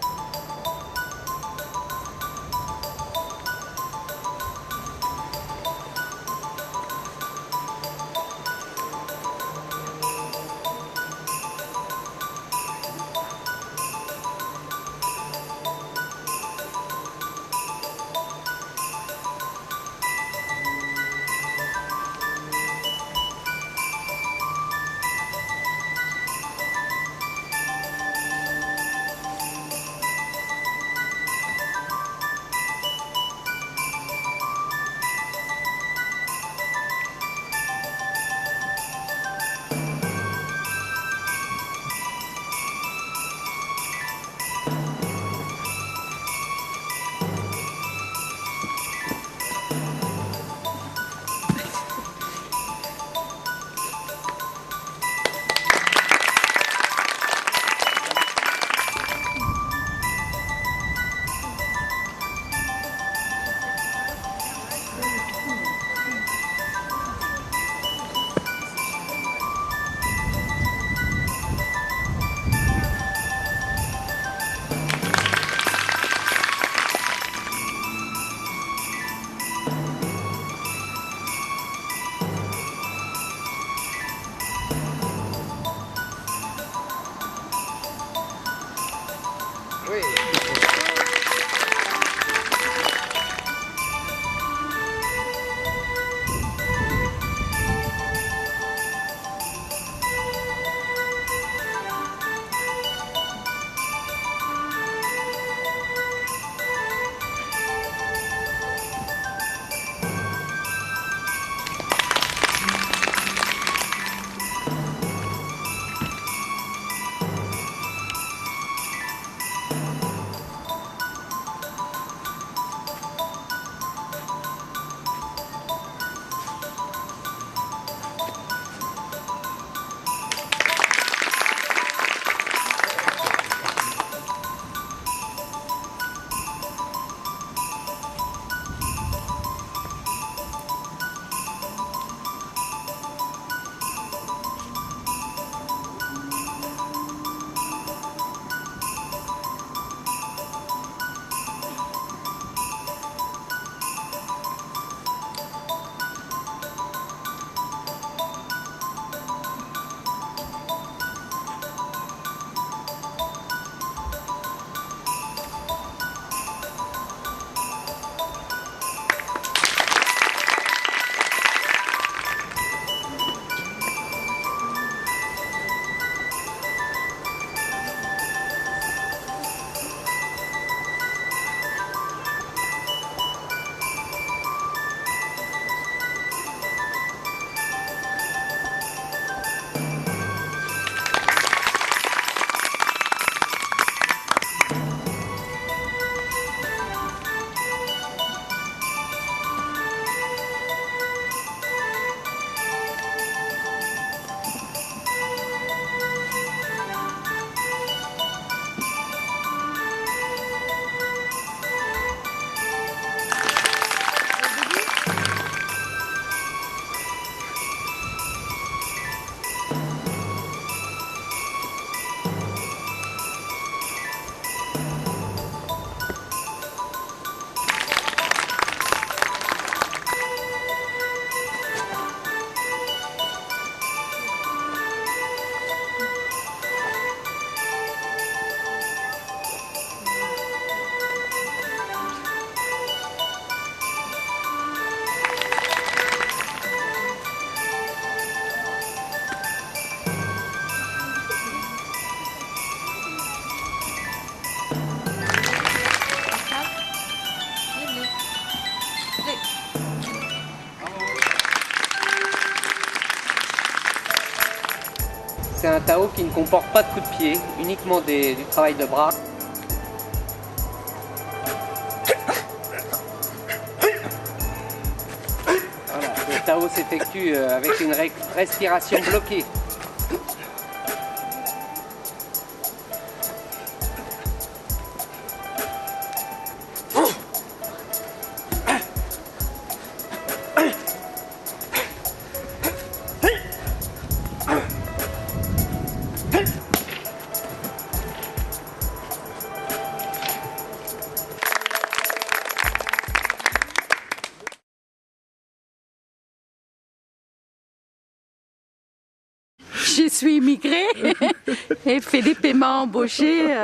C'est un Tao qui ne comporte pas de coups de pied, uniquement du travail de bras. Voilà, le Tao s'effectue avec une respiration bloquée. Je suis immigrée et fait des paiements embauchés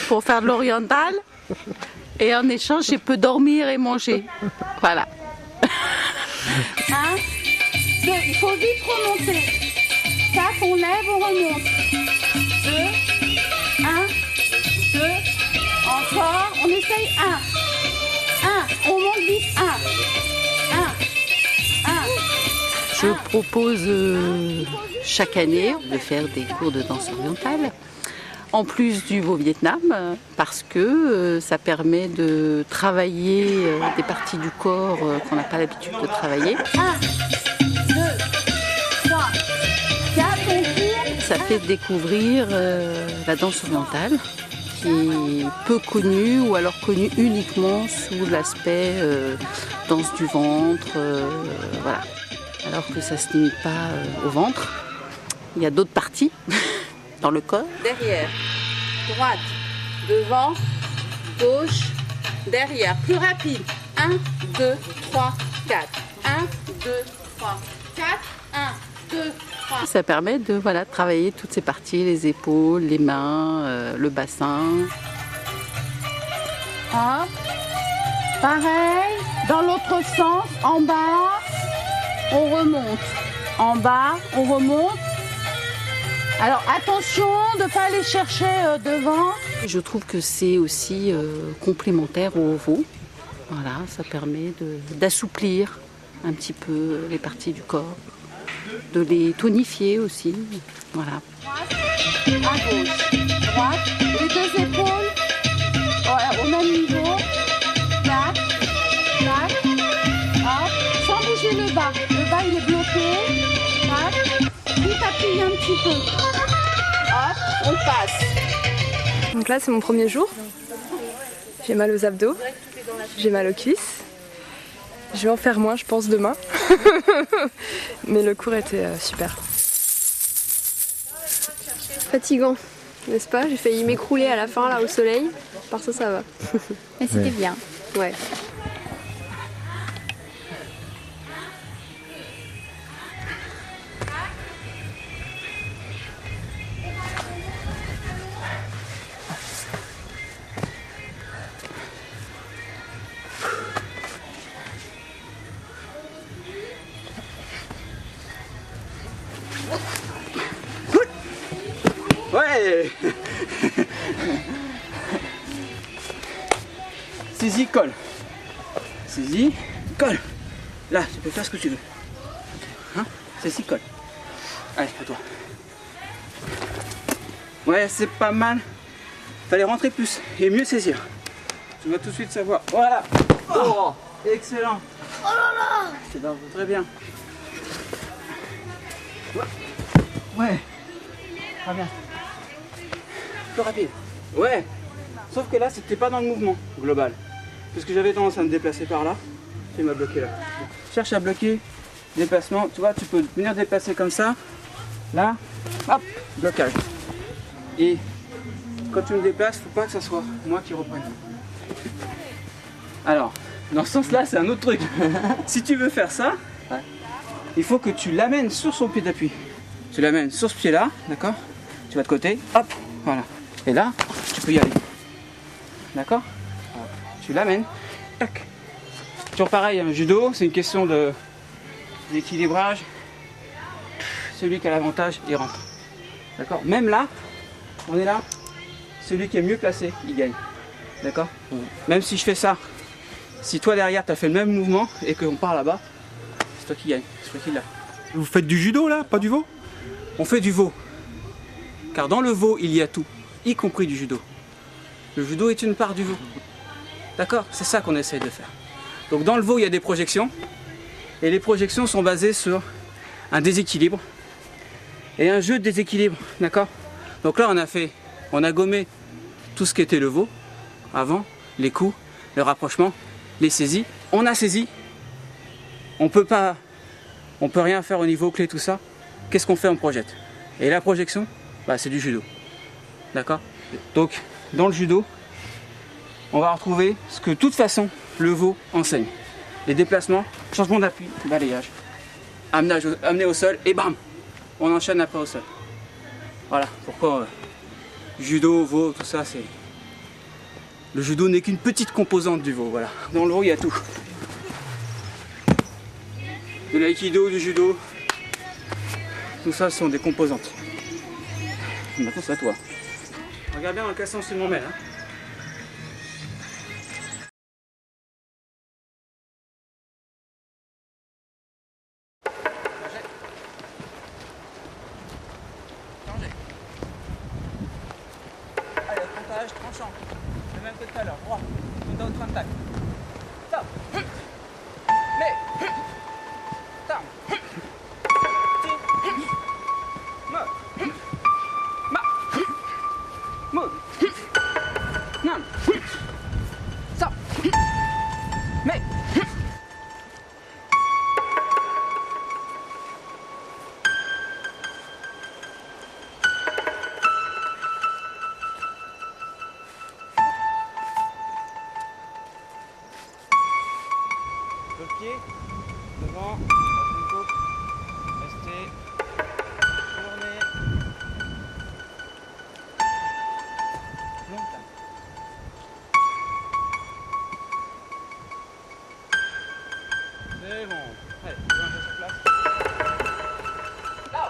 pour faire de l'oriental. Et en échange, je peux dormir et manger. Voilà. 1, 2, il faut vite remonter. 4, on lève, on remonte. 2, 1, 2, encore, on essaye 1, on monte vite 1, 1. Je propose chaque année de faire des cours de danse orientale, en plus du Veau-Vietnam, parce que ça permet de travailler des parties du corps qu'on n'a pas l'habitude de travailler. 1, 2, 3, 4, on tourne. Ça fait découvrir la danse orientale, qui est peu connue ou alors connue uniquement sous l'aspect danse du ventre, voilà. Alors que ça ne se limite pas au ventre. Il y a d'autres parties dans le corps. Derrière, droite, devant, gauche, derrière. Plus rapide. 1, 2, 3, 4. 1, 2, 3, 4. 1, 2, 3. Ça permet de travailler toutes ces parties, les épaules, les mains, le bassin. Hop. Pareil, dans l'autre sens, en bas, on remonte. En bas, on remonte. Alors attention de ne pas aller chercher devant. Je trouve que c'est aussi complémentaire au veau. Voilà, ça permet d'assouplir un petit peu les parties du corps, de les tonifier aussi. Voilà. À gauche, droite, les deux épaules au même niveau. Clac, clac, hop, sans bouger le bas. Le bas il est bloqué. Clac, puis t'appuies un petit peu. Hop, on passe. Donc là c'est mon premier jour. J'ai mal aux abdos, j'ai mal aux cuisses. Je vais en faire moins je pense demain. Mais le cours était super. Fatigant, n'est-ce pas? J'ai failli m'écrouler à la fin là au soleil. Par ça, ça va. Mais c'était bien. Ouais. Ouais. Saisis, colle. Saisis, colle. Là, tu peux faire ce que tu veux. Hein? Saisis, colle. Allez, à toi. Ouais, c'est pas mal. Fallait rentrer plus et mieux saisir. Tu vas tout de suite savoir. Voilà. Oh, excellent. Oh là là. C'est très bien. Ouais. Très bien. Plus rapide. Ouais. Sauf que là, c'était pas dans le mouvement global. Parce que j'avais tendance à me déplacer par là. Tu m'as bloqué là. Cherche à bloquer. Déplacement. Tu vois, tu peux venir déplacer comme ça. Là. Hop. Blocage. Et quand tu me déplaces, faut pas que ça soit moi qui reprenne. Alors, dans ce sens-là, c'est un autre truc. Si tu veux faire ça, il faut que tu l'amènes sur son pied d'appui. Tu l'amènes sur ce pied-là, d'accord? Tu vas de côté, hop, voilà. Et là, tu peux y aller. D'accord? Tu l'amènes, tac. Toujours pareil, un judo, c'est une question d'équilibrage. Celui qui a l'avantage, il rentre. D'accord? Même là, on est là, celui qui est mieux placé, il gagne. D'accord? Même si je fais ça, si toi derrière tu as fait le même mouvement et qu'on part là-bas, c'est toi qui gagne, c'est toi qui l'as. Vous faites du judo là, pas du veau? On fait du veau. car dans le veau, il y a tout, y compris du judo. Le judo est une part du veau. D'accord? C'est ça qu'on essaye de faire. Donc dans le veau, il y a des projections, et les projections sont basées sur un déséquilibre et un jeu de déséquilibre. D'accord? Donc là, on a gommé tout ce qui était le veau, avant, les coups, le rapprochement, les saisies. On a saisi, on peut rien faire au niveau clé, tout ça. Qu'est-ce qu'on fait? On projette. Et la projection, bah, c'est du judo. D'accord? Donc, dans le judo, on va retrouver ce que, de toute façon, le veau enseigne. Les déplacements, changement d'appui, balayage, amener au sol, et bam! On enchaîne après au sol. Voilà, pourquoi judo, veau, tout ça, c'est... Le judo n'est qu'une petite composante du veau, voilà. Dans le veau, il y a tout. De l'aïkido, du judo, tout ça, ce sont des composantes. Maintenant, c'est à toi. Regarde bien dans quel sens tu m'emmènes. Hein. Allez, comptage, tranchant. Le même que tout à l'heure. Droit. Tout à autre tac. Stop. Mais. Tam. Move. Nam. Stop. Mais. Le pied devant, une coupe, restez, tournez, longtemps. C'est bon, allez, on va sur place. Là.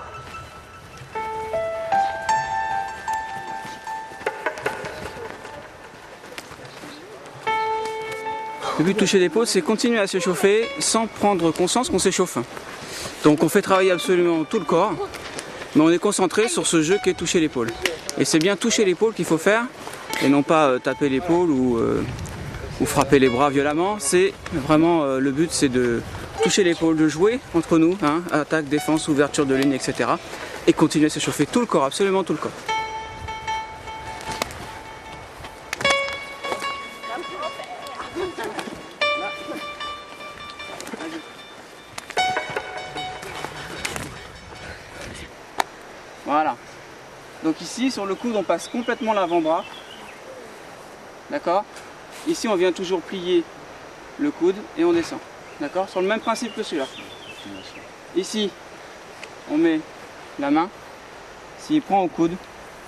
Le but de toucher l'épaule, c'est continuer à se chauffer sans prendre conscience qu'on s'échauffe. Donc on fait travailler absolument tout le corps, mais on est concentré sur ce jeu qui est toucher l'épaule. Et c'est bien toucher l'épaule qu'il faut faire, et non pas taper l'épaule ou frapper les bras violemment. C'est vraiment le but, c'est de toucher l'épaule, de jouer entre nous, hein, attaque, défense, ouverture de ligne, etc. Et continuer à se chauffer tout le corps, absolument tout le corps. Voilà. Donc ici, sur le coude, on passe complètement l'avant-bras. D'accord? Ici, on vient toujours plier le coude et on descend. D'accord? Sur le même principe que celui-là. Ici, on met la main. S'il prend au coude,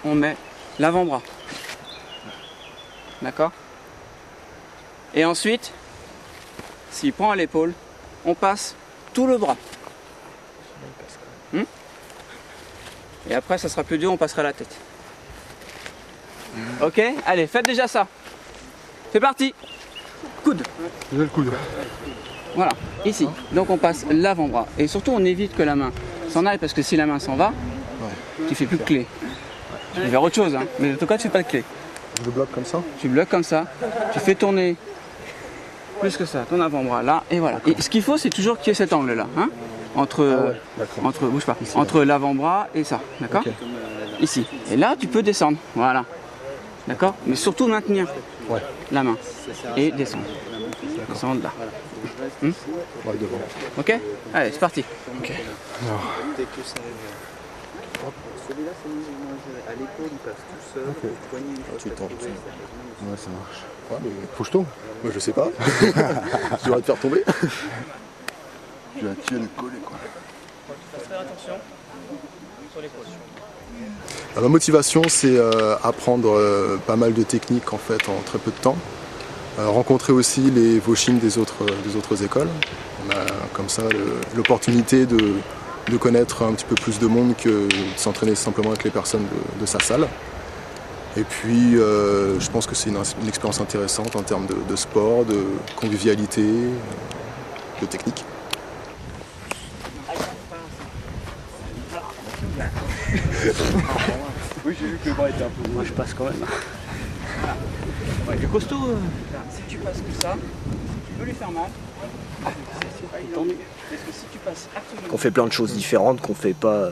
on met l'avant-bras. D'accord? Et ensuite, s'il prend à l'épaule, on passe tout le bras. Et après, ça sera plus dur, on passera la tête. Ok? Allez, faites déjà ça. C'est parti. Coude. Déjà le coude. Voilà, ici. Donc on passe l'avant-bras. Et surtout, on évite que la main s'en aille, parce que si la main s'en va, tu fais plus de clé. Tu peux faire autre chose, hein. Mais en tout cas, tu fais pas de clé. Je bloque comme ça? Tu bloques comme ça. Tu fais tourner plus que ça, ton avant-bras là, et voilà. Et ce qu'il faut, c'est toujours qu'il y ait cet angle-là. Hein, bouge pas, entre l'avant-bras et ça, d'accord? Okay. Ici. Et là, tu peux descendre, voilà. D'accord? Mais surtout maintenir la main et descendre. Descendre là. Ok? Allez, c'est parti. Okay. Celui-là, c'est à l'épaule, il passe tout seul. Tu tentes. Ouais, ça marche. Ouais, mais faut que je tombe. Moi, je sais pas. Tu vas te faire tomber. Je vais tirer le collet, quoi. Faut faire attention sur l'épaule. Ma motivation, c'est apprendre pas mal de techniques en fait en très peu de temps. Rencontrer aussi les Woshin des autres écoles. On a comme ça l'opportunité de connaître un petit peu plus de monde que de s'entraîner simplement avec les personnes de sa salle. Et puis je pense que c'est une expérience intéressante en termes de sport, de convivialité, de technique. Oui, j'ai vu que le bras était un peu... Moi, je passe quand même. Ouais, du costaud, si tu passes comme ça, tu peux lui faire mal. C'est pas évident. Parce que si tu passes absolument... On fait plein de choses différentes qu'on fait pas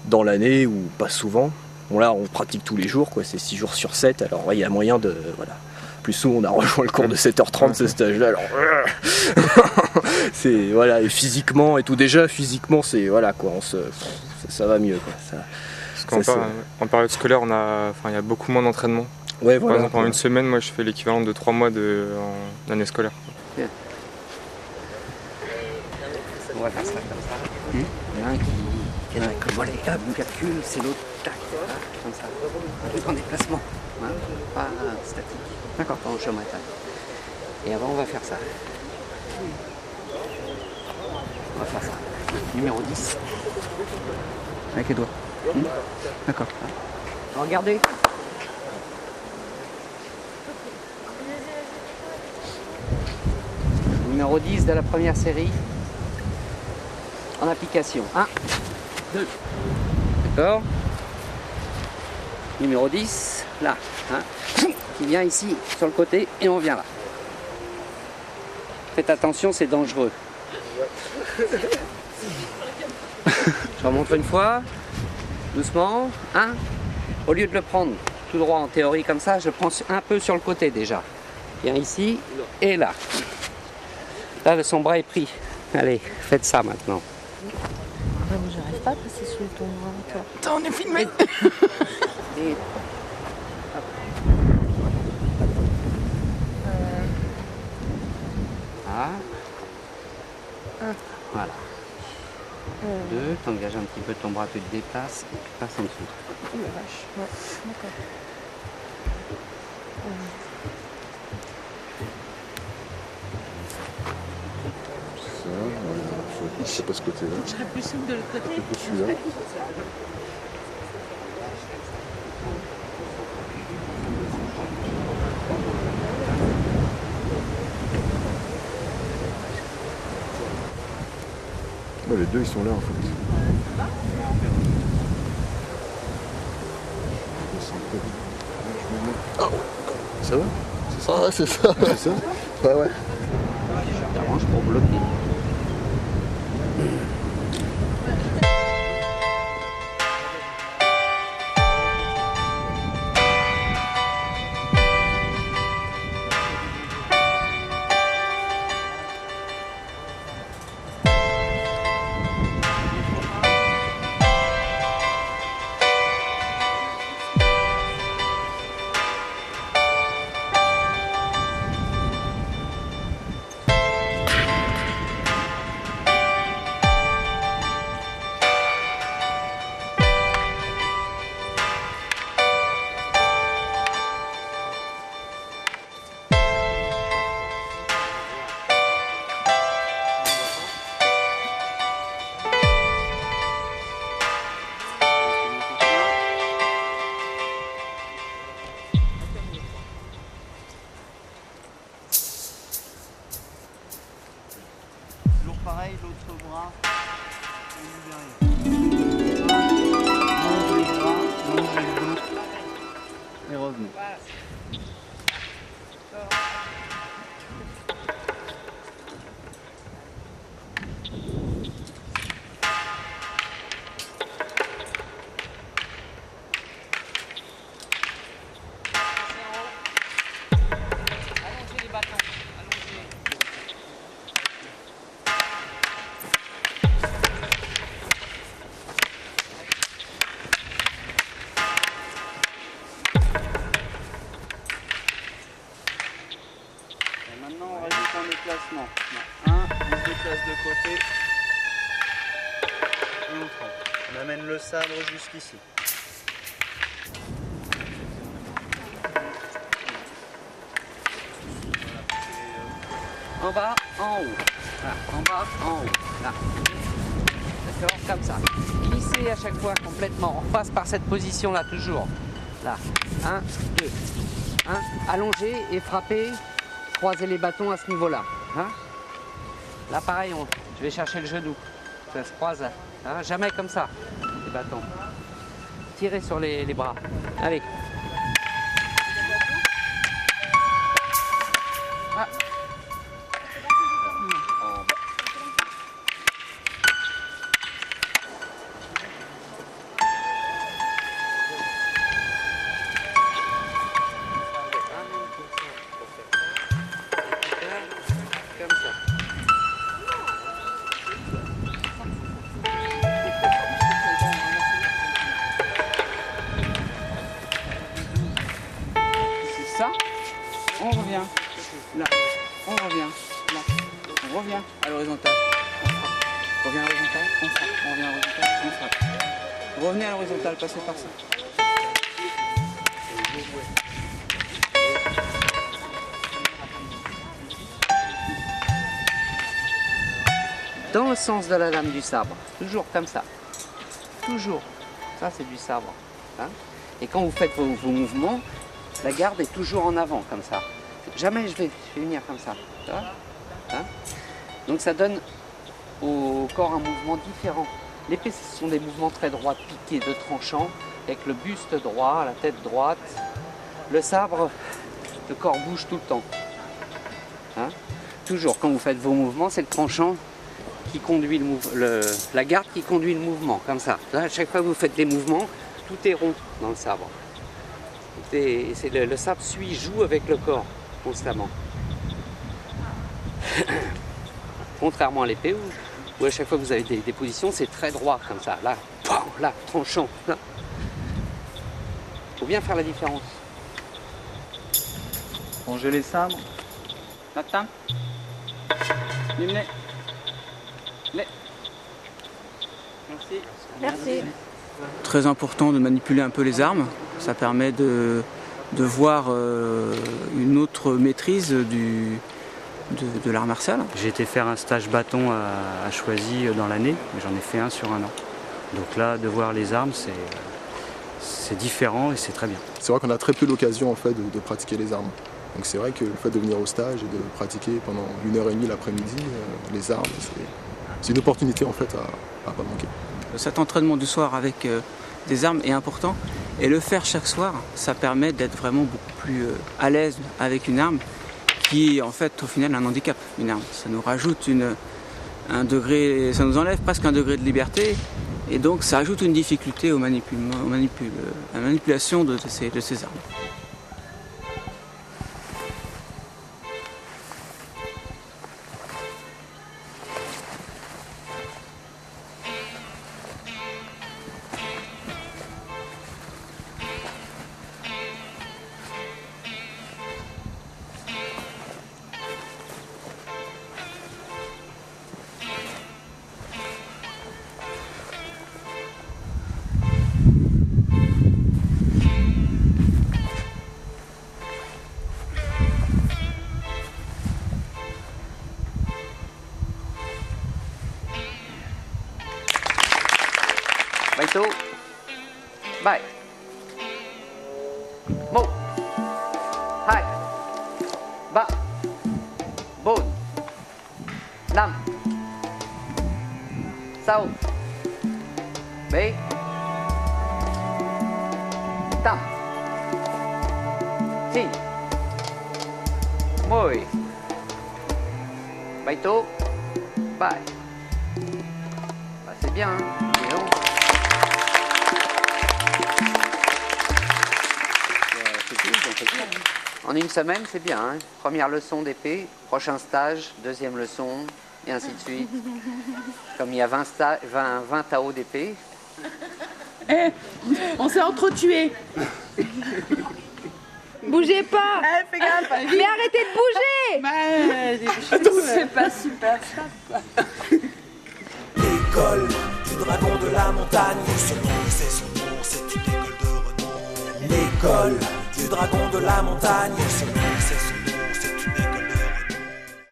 dans l'année ou pas souvent. Bon là on pratique tous les jours, quoi, c'est 6 jours sur 7, alors il y a moyen de... Voilà. Plus nous on a rejoint le cours de 7h30 ce stage là, alors c'est voilà, et physiquement et tout, déjà physiquement c'est voilà quoi, ça va mieux quoi. Parce qu'en période scolaire il y a beaucoup moins d'entraînement. Ouais, par exemple en une semaine moi je fais l'équivalent de 3 mois en année scolaire. Bien. On va faire ça comme ça. Il y en a un qui est avec le volet, hop, on calcule, c'est l'autre, tac, comme ça. Tout en déplacement, hein, pas statique. D'accord, pas en chemin tac. Et avant on va faire ça. On va faire ça. Numéro 10. Avec les doigts. D'accord. Regardez. Numéro 10 de la première série. En application. 1, 2. D'accord. Numéro 10, là. Hein, qui vient ici, sur le côté, et on vient là. Faites attention, c'est dangereux. Je remonte une fois. Doucement. 1. Au lieu de le prendre tout droit en théorie comme ça, je le prends un peu sur le côté déjà. Viens ici et là. Là, son bras est pris. Allez, faites ça maintenant. J'arrive pas à passer sous ton bras, toi. Attends, on est filmé. Et... Voilà. 2, t'engages un petit peu ton bras, tu te déplaces et tu passes en dessous. Oh la vache, ouais, d'accord. Ça, voilà. Je sais pas ce côté-là. Je serais plus souple de l'autre côté. C'est celui-là. Ouais, les deux ils sont là en fait. Oh, ça va? C'est ça? Ah ouais, c'est ça. C'est ça? Ouais, ouais. Je t'arrange pour bloquer. Toujours pareil, l'autre bras, on libère. Longez les bras, longez le dos et revenez. Allongez les bâtons, allongez. Et maintenant on rajoute un déplacement. Un, on se déplace de côté. Et on prend. On amène le sabre jusqu'ici. En bas, en haut. Voilà. En bas, en haut. Là. D'accord, comme ça. Glissez à chaque fois complètement. On passe par cette position-là toujours. Là. 1, 2. 1. Allongez et frappez. Croisez les bâtons à ce niveau-là. Hein, là, pareil, je vais chercher le genou. Ça se croise. Hein, jamais comme ça, les bâtons. tirez sur les bras. Allez. Ah. Comme ça. C'est ça. On revient. Là. On revient. Là. On revient à l'horizontale. On revient à l'horizontale. On frappe. On revient à l'horizontale. On frappe. Revenez à l'horizontale. Passez par ça. Dans le sens de la lame du sabre, toujours comme ça, toujours, ça c'est du sabre. Hein. Et quand vous faites vos mouvements, la garde est toujours en avant, comme ça. Jamais je vais venir comme ça. Hein. Donc ça donne au corps un mouvement différent. L'épée, ce sont des mouvements très droits, piqués, de tranchant, avec le buste droit, la tête droite. Le sabre, le corps bouge tout le temps. Hein. Toujours, quand vous faites vos mouvements, c'est le tranchant qui conduit la garde qui conduit le mouvement, comme ça. Là, à chaque fois que vous faites des mouvements, tout est rond dans le sabre. Le sabre joue avec le corps, constamment. Contrairement à l'épée, où à chaque fois que vous avez des positions, c'est très droit, comme ça. Là, là, tranchant. Il faut bien faire la différence. Rangez les sabres. Matin. Limné. Merci. Merci. Très important de manipuler un peu les armes. Ça permet de voir une autre maîtrise de l'art martial. J'ai été faire un stage bâton à Choisy dans l'année, mais j'en ai fait un sur un an. Donc là, de voir les armes, c'est différent et c'est très bien. C'est vrai qu'on a très peu l'occasion en fait de pratiquer les armes. Donc c'est vrai que le fait de venir au stage et de pratiquer pendant 1h30 l'après-midi les armes, c'est une opportunité en fait à pas manquer. Cet entraînement du soir avec des armes est important et le faire chaque soir, ça permet d'être vraiment beaucoup plus à l'aise avec une arme qui est en fait au final un handicap, une arme. Ça nous rajoute un degré, ça nous enlève presque un degré de liberté et donc ça ajoute une difficulté à la manipulation de ces armes. Baito. Bye. Mo. Hai. Ba. Bon. Nam. Sau. Bê. Tam. Chi. Môi. Baito. Bye. Bah, c'est bien, hein. En une semaine, c'est bien. Hein. Première leçon d'épée, prochain stage, deuxième leçon, et ainsi de suite. Comme il y a 20 Tao d'épée. On s'est entretués. Bougez pas. Fais gaffe. Mais arrêtez de bouger. C'est pas super ça. L'école du dragon de la montagne. Ce nom, c'est son nom, c'est une école de renom. L'école du dragon de la montagne. Ce nom,